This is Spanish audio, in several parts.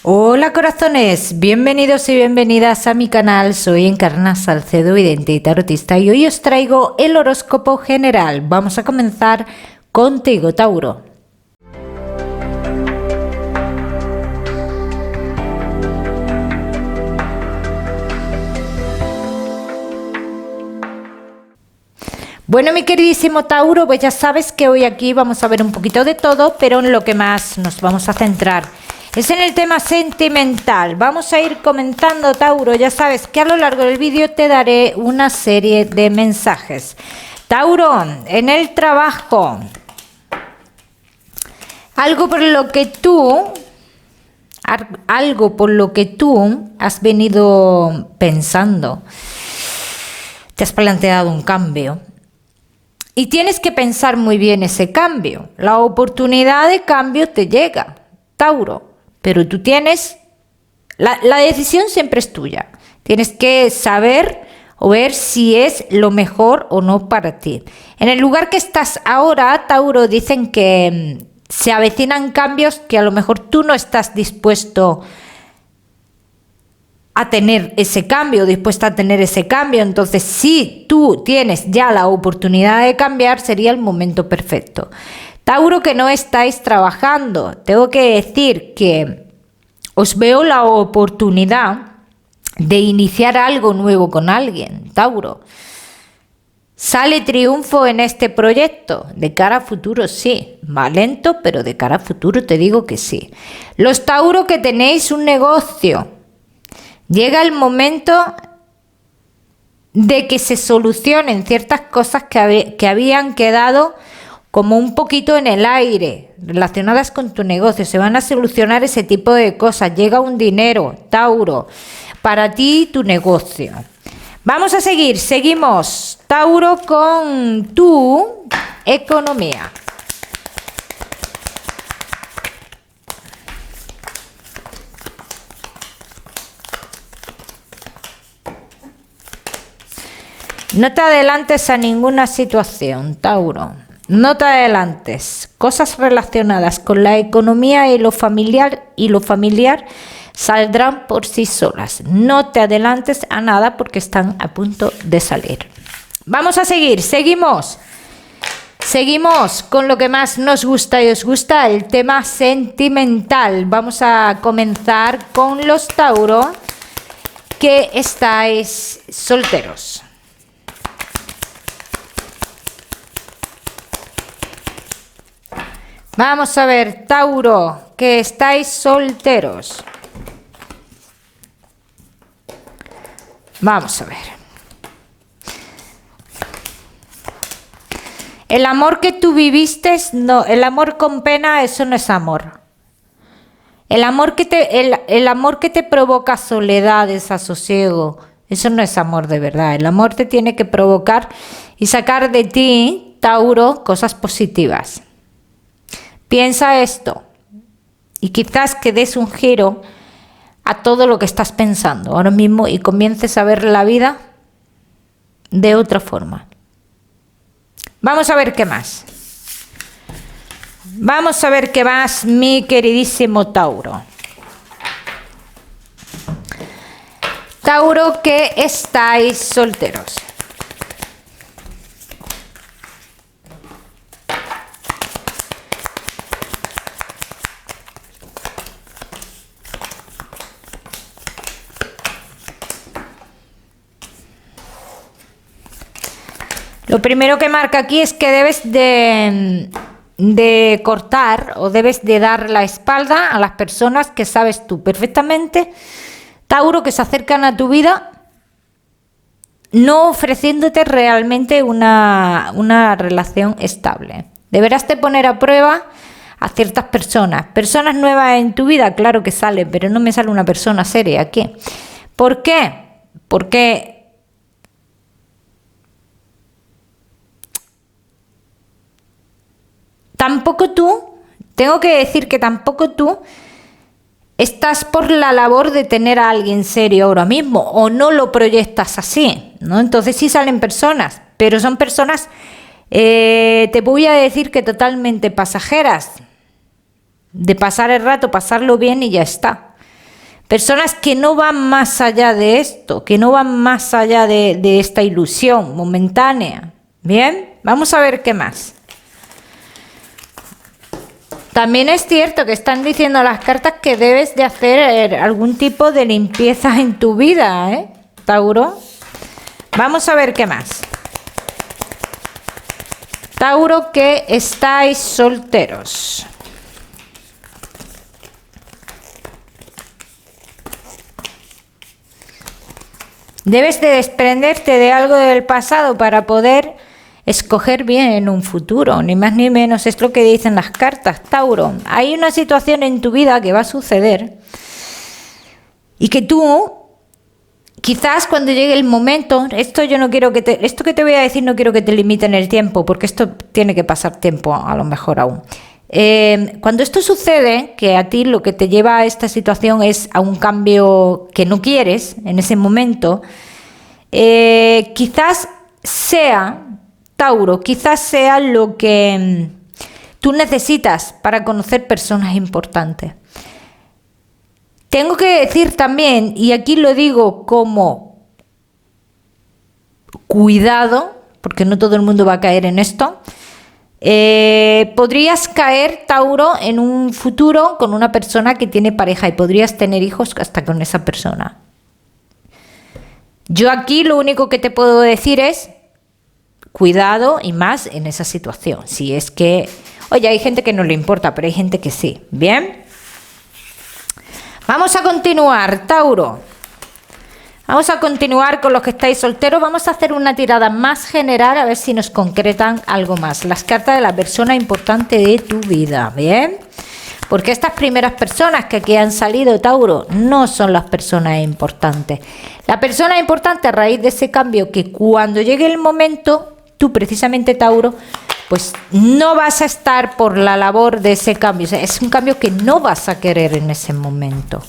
Hola corazones, bienvenidos y bienvenidas a mi canal. Soy Encarna Salcedo, vidente y tarotista, y hoy os traigo el horóscopo general. Vamos a comenzar contigo, Tauro. Bueno, mi queridísimo Tauro, pues ya sabes que hoy aquí vamos a ver un poquito de todo, pero en lo que más nos vamos a centrar es en el tema sentimental. Vamos a ir comentando, Tauro. Ya sabes que a lo largo del vídeo te daré una serie de mensajes. Tauro, en el trabajo, algo por lo que tú has venido pensando. Te has planteado un cambio. Y tienes que pensar muy bien ese cambio. La oportunidad de cambio te llega, Tauro. Pero tú tienes, la decisión siempre es tuya. Tienes que saber o ver si es lo mejor o no para ti. En el lugar que estás ahora, Tauro, dicen que se avecinan cambios que a lo mejor tú no estás dispuesto a tener ese cambio, dispuesta a tener ese cambio. Entonces, si tú tienes ya la oportunidad de cambiar, sería el momento perfecto. Tauro, que no estáis trabajando, tengo que decir que os veo la oportunidad de iniciar algo nuevo con alguien, Tauro. Sale triunfo en este proyecto, de cara a futuro sí, va lento, pero de cara a futuro te digo que sí. Los Tauro que tenéis un negocio, llega el momento de que se solucionen ciertas cosas que habían quedado como un poquito en el aire, relacionadas con tu negocio. Se van a solucionar ese tipo de cosas. Llega un dinero, Tauro, para ti y tu negocio. Vamos a seguimos, Tauro, con tu economía. No te adelantes a ninguna situación, Tauro. No te adelantes. Cosas relacionadas con la economía y lo familiar saldrán por sí solas. No te adelantes a nada porque están a punto de salir. Vamos a seguimos. Seguimos con lo que más nos gusta y os gusta, el tema sentimental. Vamos a comenzar con los Tauro que estáis solteros. Vamos a ver, Tauro, que estáis solteros. Vamos a ver. El amor que tú viviste, no, el amor con pena, eso no es amor. El amor que te provoca soledad, desasosiego, eso no es amor de verdad. El amor te tiene que provocar y sacar de ti, Tauro, cosas positivas. Piensa esto y quizás que des un giro a todo lo que estás pensando ahora mismo y comiences a ver la vida de otra forma. Vamos a ver qué más. Vamos a ver qué más, mi queridísimo Tauro. Tauro, que estáis solteros. Lo primero que marca aquí es que debes de cortar o debes de dar la espalda a las personas que sabes tú perfectamente, Tauro, que se acercan a tu vida no ofreciéndote realmente una relación estable. Deberás de poner a prueba a ciertas personas. Personas nuevas en tu vida, claro que salen, pero no me sale una persona seria aquí. ¿Por qué? Porque tampoco tú, tengo que decir que tampoco tú estás por la labor de tener a alguien serio ahora mismo, o no lo proyectas así, ¿no? Entonces sí salen personas, pero son personas, te voy a decir que totalmente pasajeras, de pasar el rato, pasarlo bien y ya está. Personas que no van más allá de esto, que no van más allá de esta ilusión momentánea. Bien, vamos a ver qué más. También es cierto que están diciendo las cartas que debes de hacer algún tipo de limpieza en tu vida, Tauro. Vamos a ver qué más. Tauro, que estáis solteros. Debes de desprenderte de algo del pasado para poder escoger bien en un futuro, ni más ni menos, es lo que dicen las cartas, Tauro. Hay una situación en tu vida que va a suceder y que tú, quizás cuando llegue el momento, esto que te voy a decir no quiero que te limite en el tiempo, porque esto tiene que pasar tiempo a lo mejor aún. Cuando esto sucede, que a ti lo que te lleva a esta situación es a un cambio que no quieres en ese momento, quizás sea, Tauro, quizás sea lo que tú necesitas para conocer personas importantes. Tengo que decir también, y aquí lo digo como cuidado, porque no todo el mundo va a caer en esto, podrías caer, Tauro, en un futuro con una persona que tiene pareja y podrías tener hijos hasta con esa persona. Yo aquí lo único que te puedo decir es cuidado y más en esa situación. Si es que, oye, hay gente que no le importa, pero hay gente que sí. Bien. Vamos a continuar, Tauro. Vamos a continuar con los que estáis solteros. Vamos a hacer una tirada más general a ver si nos concretan algo más. Las cartas de la persona importante de tu vida. Bien. Porque estas primeras personas que aquí han salido, Tauro, no son las personas importantes. La persona importante a raíz de ese cambio que cuando llegue el momento, tú precisamente, Tauro, pues no vas a estar por la labor de ese cambio. O sea, es un cambio que no vas a querer en ese momento.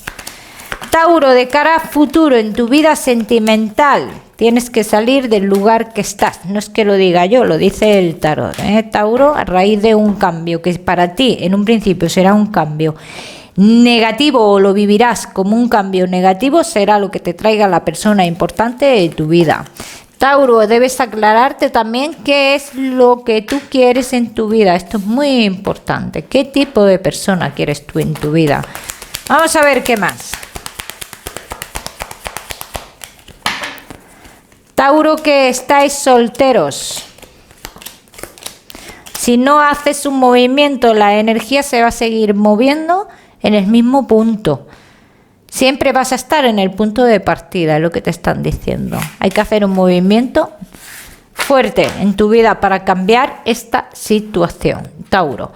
Tauro, de cara a futuro en tu vida sentimental, tienes que salir del lugar que estás. No es que lo diga yo, lo dice el tarot, Tauro, a raíz de un cambio que para ti en un principio será un cambio negativo o lo vivirás como un cambio negativo, será lo que te traiga la persona importante de tu vida. Tauro, debes aclararte también qué es lo que tú quieres en tu vida. Esto es muy importante. ¿Qué tipo de persona quieres tú en tu vida? Vamos a ver qué más. Tauro, que estáis solteros. Si no haces un movimiento, la energía se va a seguir moviendo en el mismo punto. Siempre vas a estar en el punto de partida, es lo que te están diciendo. Hay que hacer un movimiento fuerte en tu vida para cambiar esta situación, Tauro.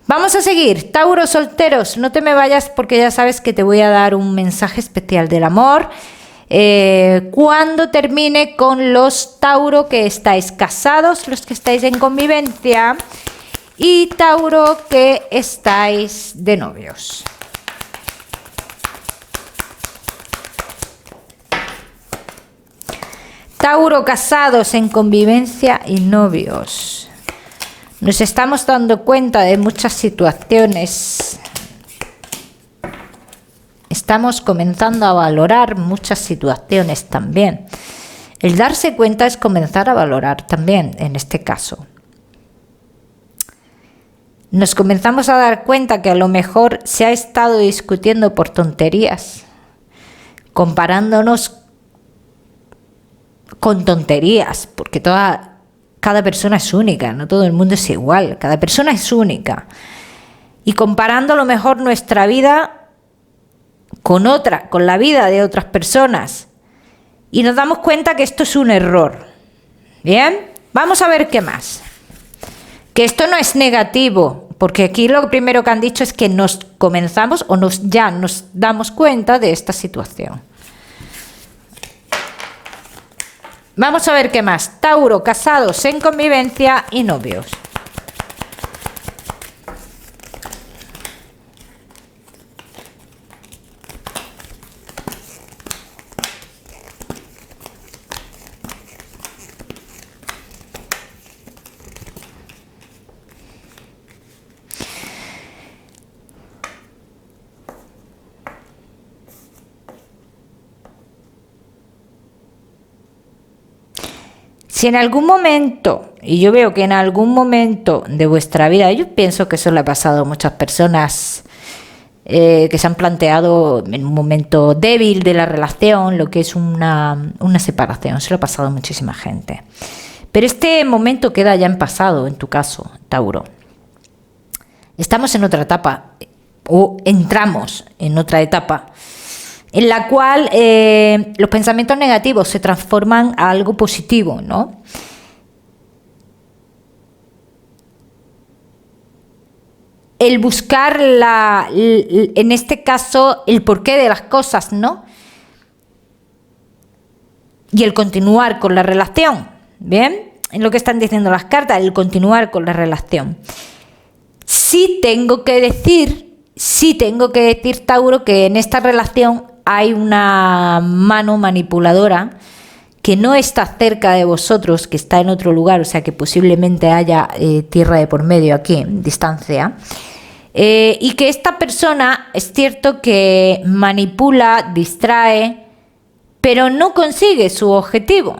Vamos a seguir, Tauro, solteros, no te me vayas porque ya sabes que te voy a dar un mensaje especial del amor. Cuando termine con los Tauro que estáis casados, los que estáis en convivencia y Tauro que estáis de novios. Tauro, casados, en convivencia y novios. Nos estamos dando cuenta de muchas situaciones. Estamos comenzando a valorar muchas situaciones también. El darse cuenta es comenzar a valorar también, en este caso. Nos comenzamos a dar cuenta que a lo mejor se ha estado discutiendo por tonterías, comparándonos con tonterías, porque cada persona es única, no todo el mundo es igual, cada persona es única. Y comparando a lo mejor nuestra vida con la vida de otras personas. Y nos damos cuenta que esto es un error. Bien, vamos a ver qué más. Que esto no es negativo, porque aquí lo primero que han dicho es que nos comenzamos o ya nos damos cuenta de esta situación. Vamos a ver qué más. Tauro, casados, en convivencia y novios. Si en algún momento, y yo veo que en algún momento de vuestra vida, yo pienso que eso le ha pasado a muchas personas que se han planteado en un momento débil de la relación, lo que es una separación, se lo ha pasado a muchísima gente. Pero este momento queda ya en pasado, en tu caso, Tauro. Estamos en otra etapa, o entramos en otra etapa, en la cual los pensamientos negativos se transforman a algo positivo, ¿no? El buscar en este caso, el porqué de las cosas, ¿no? Y el continuar con la relación, ¿bien? En lo que están diciendo las cartas, el continuar con la relación. Sí tengo que decir, Tauro, que en esta relación hay una mano manipuladora que no está cerca de vosotros, que está en otro lugar, o sea que posiblemente haya tierra de por medio aquí, distancia, y que esta persona es cierto que manipula, distrae, pero no consigue su objetivo.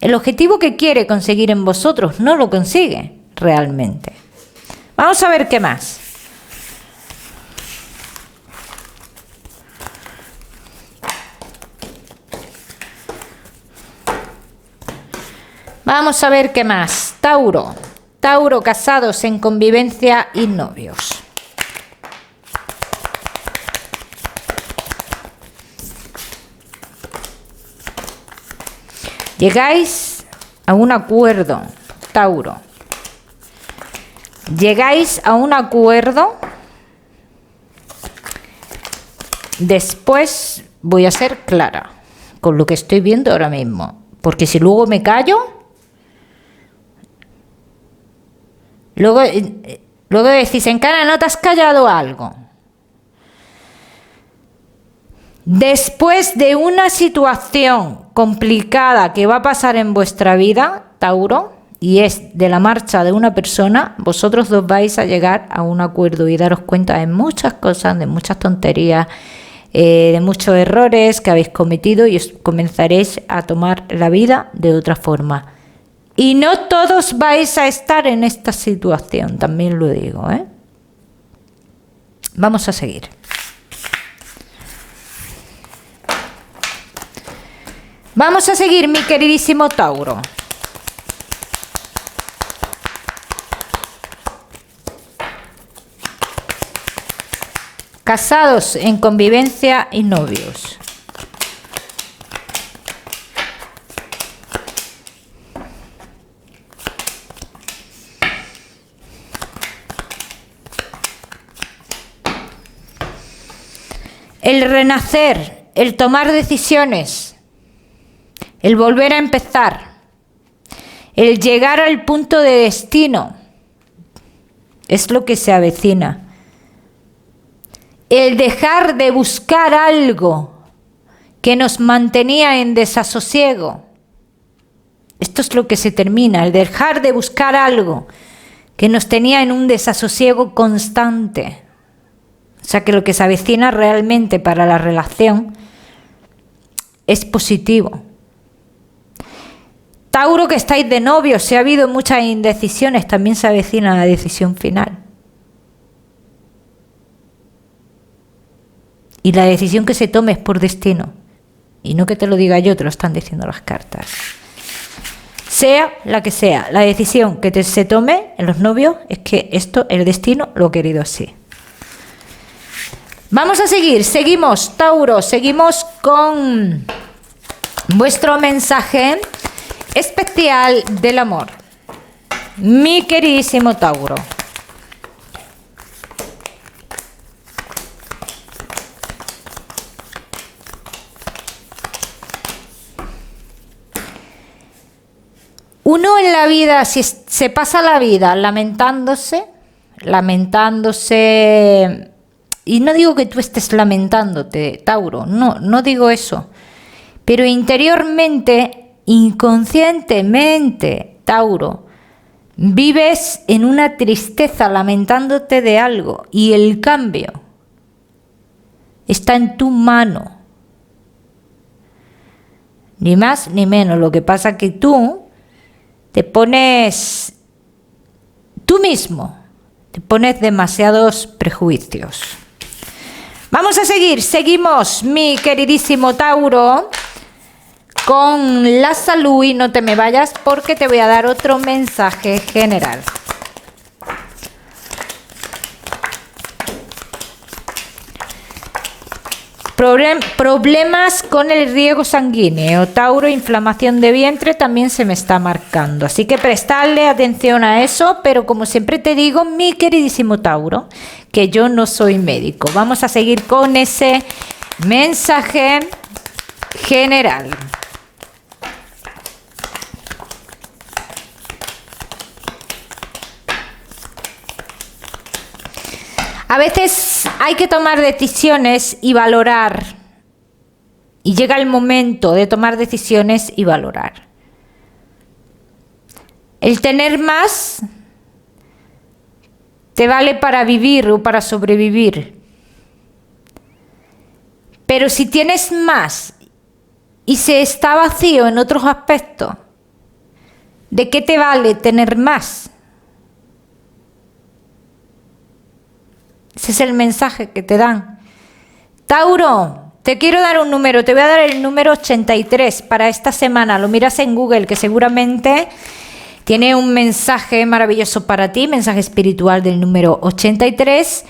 El objetivo que quiere conseguir en vosotros no lo consigue realmente. Vamos a ver qué más. Vamos a ver qué más. Tauro. Tauro, casados en convivencia y novios. Llegáis a un acuerdo, Tauro. Llegáis a un acuerdo. Después voy a ser clara con lo que estoy viendo ahora mismo. Porque si luego me callo, luego decís, Encana, ¿no te has callado algo? Después de una situación complicada que va a pasar en vuestra vida, Tauro, y es de la marcha de una persona, vosotros dos vais a llegar a un acuerdo y daros cuenta de muchas cosas, de muchas tonterías, de muchos errores que habéis cometido y os comenzaréis a tomar la vida de otra forma. Y no todos vais a estar en esta situación, también lo digo, ¿eh? Vamos a seguir. Vamos a seguir, mi queridísimo Tauro. Casados en convivencia y novios. El renacer, el tomar decisiones, el volver a empezar, el llegar al punto de destino, es lo que se avecina. El dejar de buscar algo que nos mantenía en desasosiego. Esto es lo que se termina, el dejar de buscar algo que nos tenía en un desasosiego constante. O sea que lo que se avecina realmente para la relación es positivo. Tauro, que estáis de novios, si ha habido muchas indecisiones, también se avecina la decisión final. Y la decisión que se tome es por destino. Y no que te lo diga yo, te lo están diciendo las cartas. Sea la que sea, la decisión que se tome en los novios es que esto, el destino, lo ha querido así. Vamos a seguir, seguimos, Tauro, seguimos con vuestro mensaje especial del amor. Mi queridísimo Tauro. Uno en la vida, si se pasa la vida lamentándose, y no digo que tú estés lamentándote, Tauro, no digo eso, pero interiormente, inconscientemente, Tauro, vives en una tristeza lamentándote de algo y el cambio está en tu mano. Ni más ni menos. Lo que pasa es que tú te pones, tú mismo, te pones demasiados prejuicios. Vamos a seguir, seguimos, mi queridísimo Tauro, con la salud, y no te me vayas porque te voy a dar otro mensaje general. Problemas con el riego sanguíneo, Tauro, inflamación de vientre también se me está marcando, así que prestarle atención a eso, pero como siempre te digo, mi queridísimo Tauro, que yo no soy médico. Vamos a seguir con ese mensaje general. A veces hay que tomar decisiones y valorar. Y llega el momento de tomar decisiones y valorar. El tener más te vale para vivir o para sobrevivir. Pero si tienes más y se está vacío en otros aspectos, ¿de qué te vale tener más? Ese es el mensaje que te dan. Tauro, te quiero dar un número, te voy a dar el número 83 para esta semana. Lo miras en Google, que seguramente tiene un mensaje maravilloso para ti, mensaje espiritual del número 83.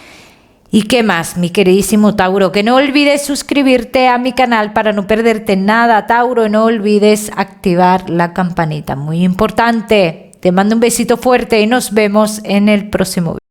¿Y qué más, mi queridísimo Tauro? Que no olvides suscribirte a mi canal para no perderte nada, Tauro, y no olvides activar la campanita, muy importante. Te mando un besito fuerte y nos vemos en el próximo vídeo.